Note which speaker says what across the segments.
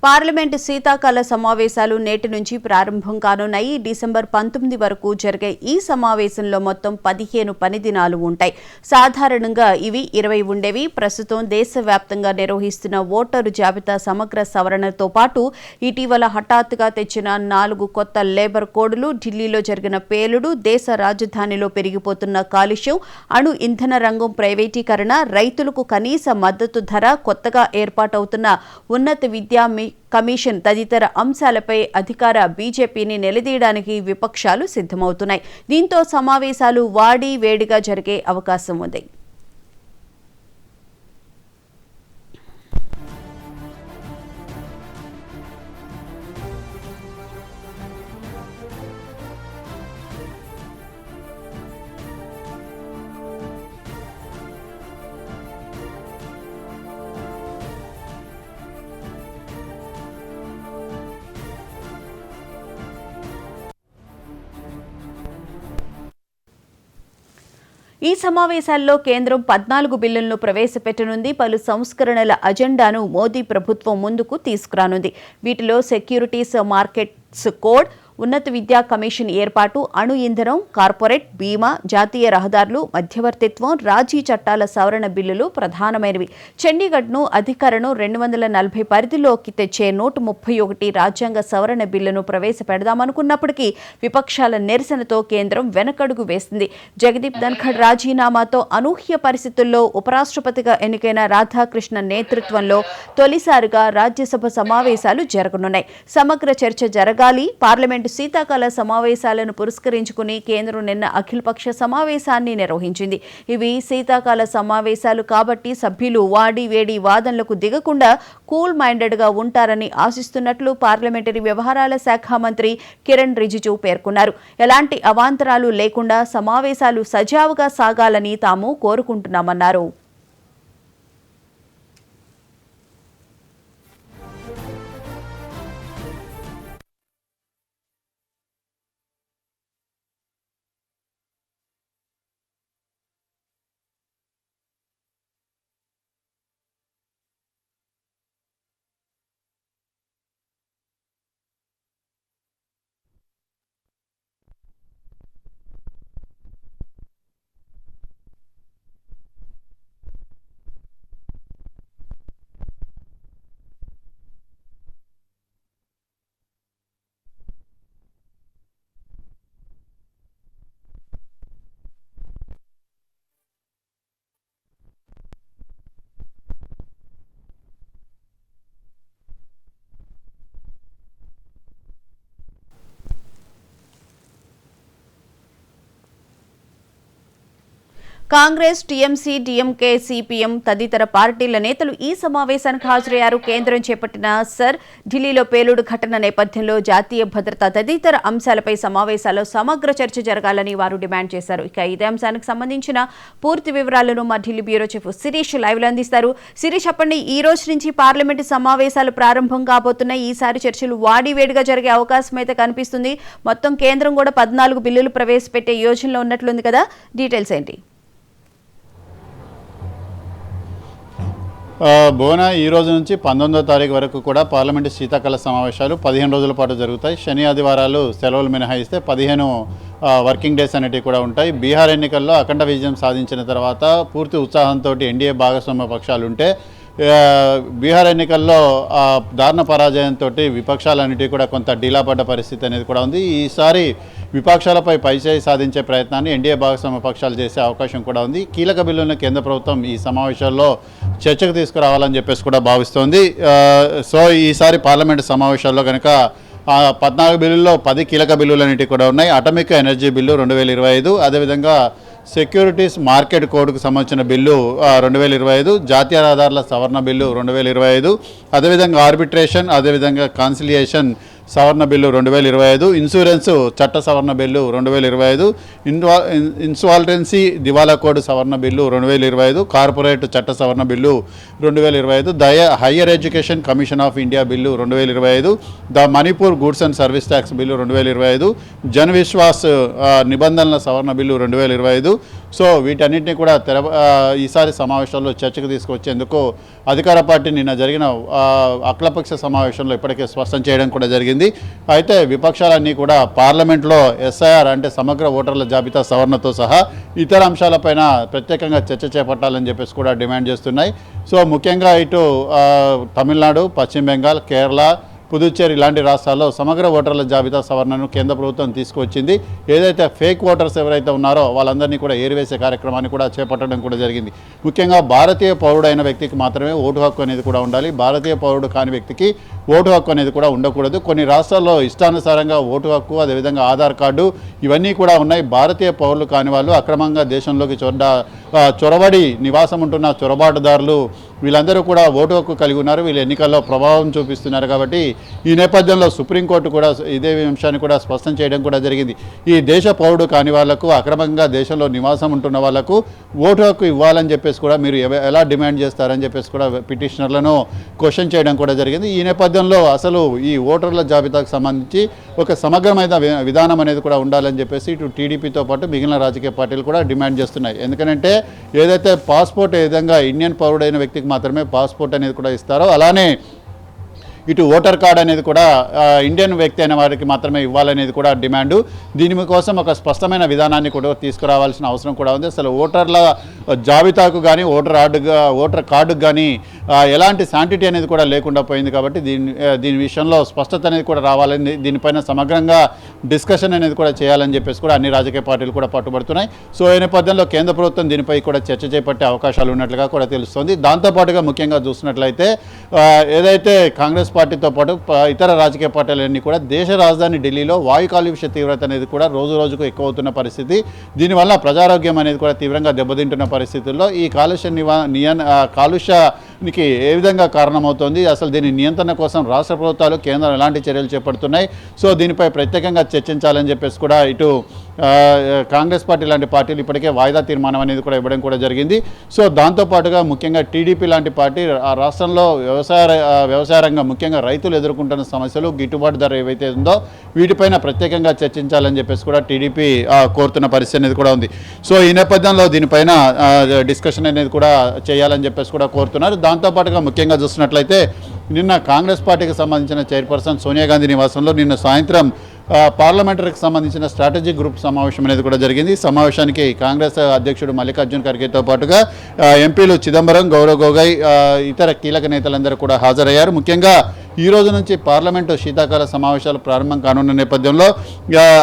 Speaker 1: Parliament శీతాకాల సమావేశాలు నేటి నుంచి ప్రారంభం కానున్నాయి. డిసెంబర్ 19 వరకు జరిగే ఈ సమావేశంలో మొత్తం 15 పని దినాలు ఉంటాయి. సాధారణంగా ఇవి 20 ఉండేవి. ప్రస్తుతం దేశవ్యాప్తంగా నిర్వహిస్తున్న ఓటరు జాబితా సమగ్ర సవరణతో పాటు ఇటీవల హఠాత్తుగా తెచ్చిన 4 కొత్త లేబర్ కోడ్లు, ఢిల్లీలో జరిగిన పేలుడు, దేశ రాజధానిలో పెరిగిపోతున్న కాలుష్యం, అణు ఇంధన రంగం ప్రైవేటీకరణ, రైతులకు కనీస మద్దతు ధర, కొత్తగా ఏర్పాటవుతున్న ఉన్నత విద్యా కమిషన్ తదితర అంశాలపై అధికార బీజేపీని నిలదీయడానికి విపక్షాలు సిద్ధమవుతున్నాయి. దీంతో సమావేశాలు వాడి వేడిగా జరిగే అవకాశం ఉంది. ఈ సమావేశాల్లో కేంద్రం 14 బిల్లులను ప్రవేశపెట్టనుంది. పలు సంస్కరణల అజెండాను మోదీ ప్రభుత్వం ముందుకు తీసుకురానుంది. వీటిలో సెక్యూరిటీస్ మార్కెట్స్ కోడ్, ఉన్నత విద్యా కమిషన్ ఏర్పాటు, అణు ఇంధనం, కార్పొరేట్ బీమా, జాతీయ రహదారులు, మధ్యవర్తిత్వం, రాజీ చట్టాల సవరణ బిల్లులు ప్రధానమైనవి. చండీగఢ్ను అధికారను 240 పరిధిలోకి తెచ్చే 131 రాజ్యాంగ సవరణ బిల్లును ప్రవేశపెడదామనుకున్నప్పటికీ విపక్షాల నిరసనతో కేంద్రం వెనకడుగు వేసింది. జగదీప్ ధన్ఖడ్ రాజీనామాతో అనూహ్య పరిస్థితుల్లో ఉపరాష్ట్రపతిగా ఎన్నికైన రాధాకృష్ణ నేతృత్వంలో తొలిసారిగా రాజ్యసభ సమావేశాలు జరగనున్నాయి. సమగ్ర చర్చ జరగాలి. పార్లమెంటు శీతాకాల సమావేశాలను పురస్కరించుకుని కేంద్రం నిన్న అఖిలపక్ష సమావేశాన్ని నిర్వహించింది. ఇవి శీతాకాల సమావేశాలు కాబట్టి సభ్యులు వాడి వేడి వాదనలకు దిగకుండా కూల్ మైండెడ్గా ఉంటారని ఆశిస్తున్నట్లు పార్లమెంటరీ వ్యవహారాల శాఖ మంత్రి కిరణ్ రిజిజు పేర్కొన్నారు. ఎలాంటి అవాంతరాలు లేకుండా సమావేశాలు సజావుగా సాగాలని తాము కోరుకుంటున్నామన్నారు. కాంగ్రెస్, టీఎంసీ, డీఎంకే, సిపిఎం తదితర పార్టీల నేతలు ఈ సమావేశానికి హాజరయ్యారు. కేంద్రం చేపట్టిన సర్, ఢిల్లీలో పేలుడు ఘటన నేపథ్యంలో జాతీయ భద్రత తదితర అంశాలపై సమావేశాల్లో సమగ్ర చర్చ జరగాలని వారు డిమాండ్ చేశారు. ఇక ఇదే అంశానికి సంబంధించిన పూర్తి వివరాలను మా ఢిల్లీ బ్యూరో చీఫ్ శిరీష్ లైవ్లో అందిస్తారు. శిరీష్, చెప్పండి, ఈ రోజు నుంచి పార్లమెంటు సమావేశాలు ప్రారంభం కాబోతున్నాయి. ఈసారి చర్చలు వాడివేడిగా జరిగే అవకాశం అయితే కనిపిస్తుంది. మొత్తం కేంద్రం కూడా 14 బిల్లులు ప్రవేశపెట్టే యోచనలో ఉన్నట్లుంది కదా, డీటెయిల్స్ ఏంటి?
Speaker 2: భువన, ఈ రోజు నుంచి 19వ తారీఖు వరకు కూడా పార్లమెంటు శీతాకాల సమావేశాలు 15 రోజుల పాటు జరుగుతాయి. శని ఆదివారాలు సెలవులు మినహాయిస్తే 15 వర్కింగ్ డేస్ అనేటివి కూడా ఉంటాయి. బీహార్ ఎన్నికల్లో అఖండ విజయం సాధించిన తర్వాత పూర్తి ఉత్సాహంతో ఎన్డీఏ భాగస్వామ్య పక్షాలు ఉంటే బీహార్ ఎన్నికల్లో దారుణ పరాజయంతో విపక్షాలన్నిటి కూడా కొంత డీలాపడ్డ పరిస్థితి అనేది కూడా ఉంది. ఈసారి విపక్షాలపై పైచేయి సాధించే ప్రయత్నాన్ని ఎన్డీఏ భాగస్వామ్య పక్షాలు చేసే అవకాశం కూడా ఉంది. కీలక బిల్లులను కేంద్ర ప్రభుత్వం ఈ సమావేశాల్లో చర్చకు తీసుకురావాలని చెప్పేసి కూడా భావిస్తోంది. సో ఈసారి పార్లమెంటు సమావేశాల్లో కనుక 14 బిల్లుల్లో 10 కీలక బిల్లులన్నిటి కూడా ఉన్నాయి. అటమిక్ ఎనర్జీ బిల్లు 2025, అదేవిధంగా సెక్యూరిటీస్ మార్కెట్ కోడ్కు సంబంధించిన బిల్లు 2025, జాతీయ రహదారుల సవరణ బిల్లు 2025, అదేవిధంగా ఆర్బిట్రేషన్, అదేవిధంగా కాన్సిలియేషన్ సవరణ బిల్లు 2025, ఇన్సూరెన్స్ చట్ట సవరణ బిల్లు 2025, ఇన్సాల్వెన్సీ దివాలా కోడ్ సవరణ బిల్లు 2025, కార్పొరేట్ చట్ట సవరణ bill 2025, higher education commission of India bill 2025, the Manipur goods and service tax bill 2025, Jan Vishwas నిబంధనల సవరణ బిల్లు 2025. సో వీటన్నిటిని కూడా ఈసారి సమావేశాల్లో చర్చకు తీసుకొచ్చేందుకు అధికార పార్టీ నిన్న జరిగిన అఖిలపక్ష సమావేశంలో ఇప్పటికే స్పష్టం చేయడం కూడా జరిగింది. అయితే విపక్షాలన్నీ కూడా పార్లమెంట్లో ఎస్ఐఆర్ అంటే సమగ్ర ఓటర్ల జాబితా సవరణతో సహా ఇతర అంశాలపైన ప్రత్యేకంగా చర్చ చేపట్టాలని చెప్పేసి కూడా డిమాండ్ చేస్తున్నాయి. సో ముఖ్యంగా ఇటు తమిళనాడు, పశ్చిమ బెంగాల్, కేరళ, పుదుచ్చేరి ఇలాంటి రాష్ట్రాల్లో సమగ్ర ఓటర్ల జాబితా సవరణను కేంద్ర ప్రభుత్వం తీసుకువచ్చింది. ఏదైతే ఫేక్ ఓటర్స్ ఎవరైతే ఉన్నారో వాళ్ళందరినీ కూడా ఏరివేసే కార్యక్రమాన్ని కూడా చేపట్టడం కూడా జరిగింది. ముఖ్యంగా భారతీయ పౌరుడైన వ్యక్తికి మాత్రమే ఓటు హక్కు అనేది కూడా ఉండాలి. భారతీయ పౌరుడు కాని వ్యక్తికి ఓటు హక్కు అనేది కూడా ఉండకూడదు. కొన్ని రాష్ట్రాల్లో ఇష్టానుసారంగా ఓటు హక్కు, అదేవిధంగా ఆధార్ కార్డు ఇవన్నీ కూడా ఉన్నాయి. భారతీయ పౌరులు కాని వాళ్ళు అక్రమంగా దేశంలోకి చొరబడి నివాసం ఉంటున్న చొరబాటుదారులు వీళ్ళందరూ కూడా ఓటు హక్కు కలిగి ఉన్నారు. వీళ్ళు ఎన్నికల్లో ప్రభావం చూపిస్తున్నారు. కాబట్టి ఈ నేపథ్యంలో సుప్రీంకోర్టు కూడా ఇదే అంశాన్ని కూడా స్పష్టం చేయడం కూడా జరిగింది. ఈ దేశ పౌరుడు కాని వాళ్లకు, అక్రమంగా దేశంలో నివాసం ఉంటున్న వాళ్లకు ఓటు హక్కు ఇవ్వాలని చెప్పేసి కూడా మీరు ఎలా డిమాండ్ చేస్తారని చెప్పేసి కూడా పిటిషనర్లను క్వశ్చన్ చేయడం కూడా జరిగింది. ఈ నేపథ్యంలో అసలు ఈ ఓటర్ల జాబితాకు సంబంధించి ఒక సమగ్రమైన విధానం అనేది కూడా ఉండాలని చెప్పేసి ఇటు టీడీపీతో పాటు మిగిలిన రాజకీయ పార్టీలు కూడా డిమాండ్ చేస్తున్నాయి. ఎందుకంటే ఏదైతే పాస్పోర్ట్ ఏ విధంగా ఇండియన్ పౌరుడైన వ్యక్తికి మాత్రమే పాస్పోర్ట్ అనేది కూడా ఇస్తారో అలానే ఇటు ఓటర్ కార్డ్ అనేది కూడా ఇండియన్ వ్యక్తి అయిన వారికి మాత్రమే ఇవ్వాలనేది కూడా డిమాండు. దీనికోసం ఒక స్పష్టమైన విధానాన్ని కూడా తీసుకురావాల్సిన అవసరం కూడా ఉంది. అసలు ఓటర్ల జాబితాకు కానీ ఓటర్ కార్డుకు కానీ ఎలాంటి శాంటిటీ అనేది కూడా లేకుండా పోయింది. కాబట్టి దీని విషయంలో స్పష్టత అనేది కూడా రావాలని, దీనిపైన సమగ్రంగా డిస్కషన్ అనేది కూడా చేయాలని చెప్పేసి కూడా అన్ని రాజకీయ పార్టీలు కూడా పట్టుబడుతున్నాయి. సో ఈ నేపథ్యంలో కేంద్ర ప్రభుత్వం దీనిపై కూడా చర్చ చేపట్టే అవకాశాలు ఉన్నట్లుగా కూడా తెలుస్తుంది. దాంతోపాటుగా ముఖ్యంగా చూసినట్లయితే ఏదైతే కాంగ్రెస్ పార్టీతో పాటు ఇతర రాజకీయ పార్టీలన్నీ కూడా దేశ రాజధాని ఢిల్లీలో వాయు కాలుష్య తీవ్రత అనేది కూడా రోజు రోజుకు ఎక్కువ అవుతున్న పరిస్థితి. దీనివల్ల ప్రజారోగ్యం అనేది కూడా తీవ్రంగా దెబ్బతింటున్న పరిస్థితుల్లో ఈ కాలుష్యానికి ఏ విధంగా కారణమవుతోంది, అసలు దీని నియంత్రణ కోసం రాష్ట్ర ప్రభుత్వాలు, కేంద్రం ఎలాంటి చర్యలు చేపడుతున్నాయి, సో దీనిపై ప్రత్యేకంగా చర్చించాలని చెప్పేసి కూడా ఇటు కాంగ్రెస్ పార్టీ లాంటి పార్టీలు ఇప్పటికే వాయిదా తీర్మానం అనేది కూడా ఇవ్వడం కూడా జరిగింది. సో దాంతోపాటుగా ముఖ్యంగా టీడీపీ లాంటి పార్టీ ఆ రాష్ట్రంలో వ్యవసాయ రంగం ముఖ్యంగా రైతులు ఎదుర్కొంటున్న సమస్యలు, గిట్టుబాటు ధర ఏవైతే ఉందో వీటిపైన ప్రత్యేకంగా చర్చించాలని చెప్పేసి కూడా టీడీపీ కోరుతున్న పరిస్థితి అనేది కూడా ఉంది. సో ఈ నేపథ్యంలో దీనిపైన డిస్కషన్ అనేది కూడా చేయాలని చెప్పేసి కూడా కోరుతున్నారు. దాంతోపాటుగా ముఖ్యంగా చూసినట్లయితే నిన్న కాంగ్రెస్ పార్టీకి సంబంధించిన చైర్పర్సన్ సోనియా గాంధీ నివాసంలో నిన్న సాయంత్రం పార్లమెంటరీకి సంబంధించిన స్ట్రాటజిక్ గ్రూప్ సమావేశం అనేది కూడా జరిగింది. సమావేశానికి కాంగ్రెస్ అధ్యక్షుడు మల్లికార్జున్ ఖర్గేతో పాటుగా ఎంపీలు చిదంబరం, గౌరవ్ గొగోయ్, ఇతర కీలక నేతలందరూ కూడా హాజరయ్యారు. ముఖ్యంగా ఈ రోజు నుంచి పార్లమెంటు శీతాకాల సమావేశాలు ప్రారంభం కానున్న నేపథ్యంలో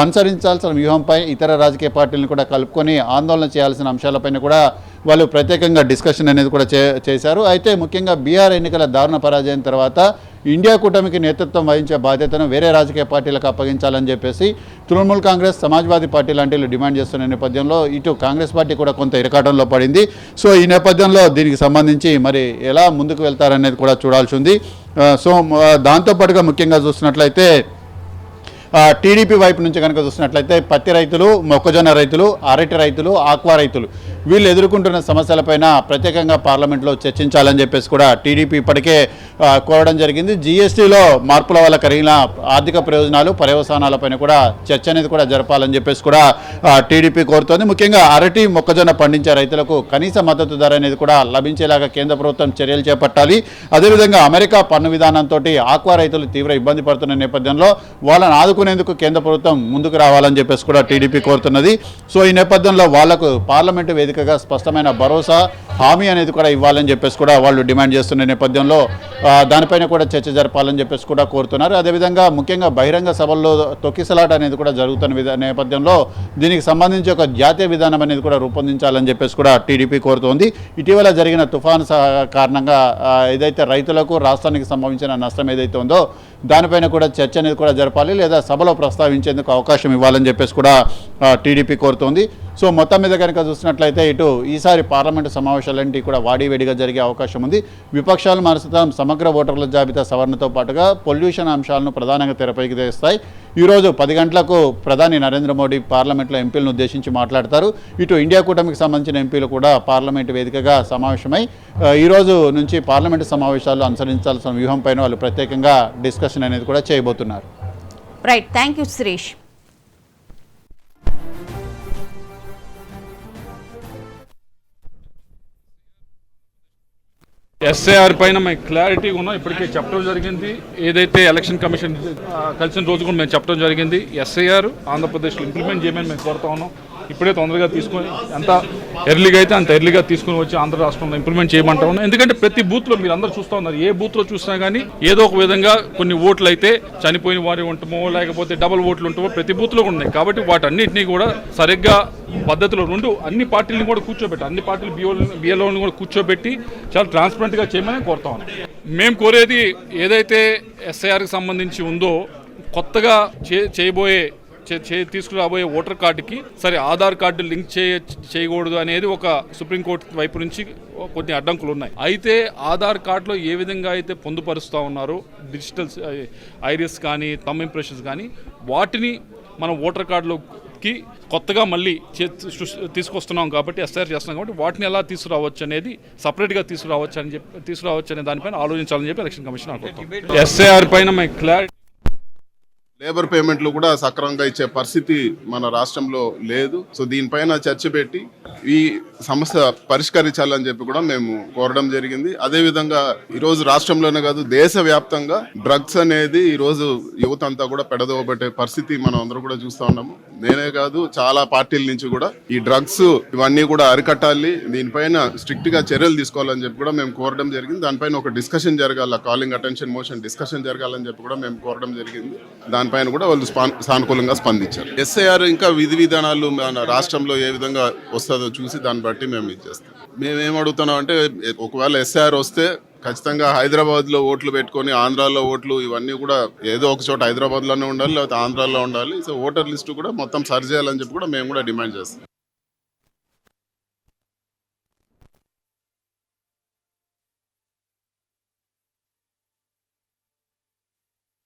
Speaker 2: అనుసరించాల్సిన వ్యూహంపై ఇతర రాజకీయ పార్టీలను కూడా కలుపుకొని ఆందోళన చేయాల్సిన అంశాలపైన కూడా వాళ్ళు ప్రత్యేకంగా డిస్కషన్ అనేది కూడా చేశారు. అయితే ముఖ్యంగా బీహార్ ఎన్నికల దారుణ పరాజయం తర్వాత ఇండియా కూటమికి నేతృత్వం వహించే బాధ్యతను వేరే రాజకీయ పార్టీలకు అప్పగించాలని చెప్పేసి తృణమూల్ కాంగ్రెస్, సమాజ్వాదీ పార్టీ లాంటివి డిమాండ్ చేస్తున్న నేపథ్యంలో ఇటు కాంగ్రెస్ పార్టీ కూడా కొంత ఇరకాటంలో పడింది. సో ఈ నేపథ్యంలో దీనికి సంబంధించి మరి ఎలా ముందుకు వెళ్తారనేది కూడా చూడాల్సి ఉంది. సో దాంతోపాటుగా ముఖ్యంగా చూసినట్లయితే టీడీపీ వైపు నుంచి కనుక చూసినట్లయితే పత్తి రైతులు, మొక్కజొన్న రైతులు, అరటి రైతులు, ఆక్వా రైతులు వీళ్ళు ఎదుర్కొంటున్న సమస్యలపైన ప్రత్యేకంగా పార్లమెంట్లో చర్చించాలని చెప్పేసి కూడా టీడీపీ ఇప్పటికే కోరడం జరిగింది. జీఎస్టీలో మార్పుల వల్ల కలిగిన ఆర్థిక ప్రయోజనాలు, పర్యవసానాలపైన కూడా చర్చ అనేది కూడా జరపాలని చెప్పేసి కూడా టీడీపీ కోరుతోంది. ముఖ్యంగా అరటి, మొక్కజొన్న పండించే రైతులకు కనీస మద్దతు ధర అనేది కూడా లభించేలాగా కేంద్ర ప్రభుత్వం చర్యలు చేపట్టాలి. అదేవిధంగా అమెరికా పన్ను విధానంతో ఆక్వా రైతులు తీవ్ర ఇబ్బంది పడుతున్న నేపథ్యంలో వాళ్ళని ఆదుకునేందుకు కేంద్ర ప్రభుత్వం ముందుకు రావాలని చెప్పేసి కూడా టీడీపీ కోరుతున్నది. సో ఈ నేపథ్యంలో వాళ్లకు పార్లమెంటు వేదికగా స్పష్టమైన భరోసా, హామీ అనేది కూడా ఇవ్వాలని చెప్పేసి కూడా వాళ్ళు డిమాండ్ చేస్తున్న నేపథ్యంలో దానిపైన కూడా చర్చ జరపాలని చెప్పేసి కూడా కోరుతున్నారు. అదేవిధంగా ముఖ్యంగా బహిరంగ సభల్లో తొక్కిసలాట అనేది కూడా జరుగుతున్న నేపథ్యంలో దీనికి సంబంధించి ఒక జాతీయ విధానం అనేది కూడా రూపొందించాలని చెప్పేసి కూడా టీడీపీ కోరుతోంది. ఇటీవల జరిగిన తుఫాను కారణంగా ఏదైతే రైతులకు, రాష్ట్రానికి సంభవించిన నష్టం ఏదైతే ఉందో దానిపైన కూడా చర్చ అనేది కూడా జరపాలి, లేదా సభలో ప్రస్తావించేందుకు అవకాశం ఇవ్వాలని చెప్పేసి కూడా టీడీపీ కోరుతోంది. సో మొత్తం మీద కనుక చూసినట్లయితే ఇటు ఈసారి పార్లమెంటు సమావేశాలన్నింటి కూడా వాడివేడిగా జరిగే అవకాశం ఉంది. విపక్షాలు మరుసటం సమగ్ర ఓటర్ల జాబితా సవరణతో పాటుగా పొల్యూషన్ అంశాలను ప్రధానంగా తెరపైకి తెస్తాయి. ఈరోజు 10 గంటలకు ప్రధాని నరేంద్ర మోడీ పార్లమెంట్లో ఎంపీలను ఉద్దేశించి మాట్లాడతారు. ఇటు ఇండియా కూటమికి సంబంధించిన ఎంపీలు కూడా పార్లమెంటు వేదికగా సమావేశమై ఈరోజు నుంచి పార్లమెంటు సమావేశాలు అనుసరించాల్సిన వ్యూహం పైన వాళ్ళు ప్రత్యేకంగా డిస్కషన్ అనేది కూడా చేయబోతున్నారు.
Speaker 1: Right, thank you Shirish.
Speaker 3: SIR పైన మేము క్లారిటీగా ఉన్నాం. ఇప్పటికే చెప్పడం జరిగింది, ఏదైతే ఎలక్షన్ కమిషన్ కలిసిన రోజు కూడా మేము చెప్పడం జరిగింది. ఎస్ఐఆర్ ఆంధ్రప్రదేశ్లో ఇంప్లిమెంట్ చేయమని మేము కోరుతా ఉన్నాం. ఇప్పుడే తొందరగా తీసుకొని ఎంత ఎర్లీగా అయితే అంత ఎర్లీగా తీసుకుని వచ్చి ఆంధ్ర రాష్ట్రంలో ఇంప్లిమెంట్ చేయమంటా ఉన్నాం. ఎందుకంటే ప్రతి బూత్లో మీరు అందరూ చూస్తూ ఉన్నారు, ఏ బూత్లో చూసినా కానీ ఏదో ఒక విధంగా కొన్ని ఓట్లు అయితే చనిపోయిన వారి ఉంటామో లేకపోతే డబుల్ ఓట్లు ఉంటామో ప్రతి బూత్లో కూడా ఉన్నాయి. కాబట్టి వాటన్నిటినీ కూడా సరిగ్గా పద్ధతిలో అన్ని పార్టీలను కూడా కూర్చోబెట్టి, అన్ని పార్టీలు బిఎల్ఓని కూడా కూర్చోబెట్టి చాలా ట్రాన్స్పరెంట్గా చేయమని కోరుతా ఉన్నాం. మేము కోరేది ఏదైతే ఎస్ఐఆర్కి సంబంధించి ఉందో కొత్తగా తీసుకురాబోయే ఓటర్ కార్డుకి సరే ఆధార్ కార్డు లింక్ చేయకూడదు అనేది ఒక సుప్రీంకోర్టు వైపు నుంచి కొన్ని అడ్డంకులు ఉన్నాయి. అయితే ఆధార్ కార్డులో ఏ విధంగా అయితే పొందుపరుస్తూ ఉన్నారో డిజిటల్ ఐరిస్ కానీ థంబ్ ఇంప్రెషన్స్ కానీ వాటిని మనం ఓటర్ కార్డులోకి కొత్తగా మళ్ళీ తీసుకొస్తున్నాం కాబట్టి ఎస్ఐఆర్ చేస్తున్నాం కాబట్టి వాటిని ఎలా తీసుకురావచ్చు అనేది సపరేట్గా తీసుకురావచ్చు అనే దానిపైన ఆలోచించాలని చెప్పి ఎలక్షన్ కమిషన్ అనుకుంటాం. ఎస్ఐఆర్ పైన మేము క్లారిటీ
Speaker 4: లేబర్ పేమెంట్లు కూడా సక్రమంగా ఇచ్చే పరిస్థితి మన రాష్ట్రంలో లేదు. సో దీనిపైన చర్చ పెట్టి ఈ సమస్య పరిష్కరించాలని చెప్పి కూడా మేము కోరడం జరిగింది. అదేవిధంగా ఈరోజు రాష్ట్రంలోనే కాదు దేశవ్యాప్తంగా డ్రగ్స్ అనేది ఈరోజు యువత అంతా కూడా పెడదోబట్టే పరిస్థితి మనం అందరూ కూడా చూస్తూ ఉన్నాము. నేనే కాదు చాలా పార్టీల నుంచి కూడా ఈ డ్రగ్స్ ఇవన్నీ కూడా అరికట్టాలి, దీనిపైన స్ట్రిక్ట్ గా చర్యలు తీసుకోవాలని చెప్పి కూడా మేము కోరడం జరిగింది. దానిపైన ఒక డిస్కషన్ జరగాల, కాలింగ్ అటెన్షన్ మోషన్ డిస్కషన్ జరగాలని చెప్పి కూడా మేము కోరడం జరిగింది. దానిపైన కూడా వాళ్ళు సానుకూలంగా స్పందించారు. ఎస్ఐఆర్ ఇంకా విధి విధానాలు మన రాష్ట్రంలో ఏ విధంగా వస్తుందో చూసి దాన్ని బట్టి మేము ఇచ్చేస్తాం. మేమేం అడుగుతున్నాం అంటే ఒకవేళ ఎస్ఐఆర్ వస్తే ఖచ్చితంగా హైదరాబాద్లో ఓట్లు పెట్టుకొని ఆంధ్రాలో ఓట్లు ఇవన్నీ కూడా ఏదో ఒక చోట హైదరాబాద్లోనే ఉండాలి, లేకపోతే ఆంధ్రాలో ఉండాలి. సో ఓటర్ లిస్టు కూడా మొత్తం సరి చేయాలని చెప్పి కూడా మేము కూడా డిమాండ్ చేస్తాం.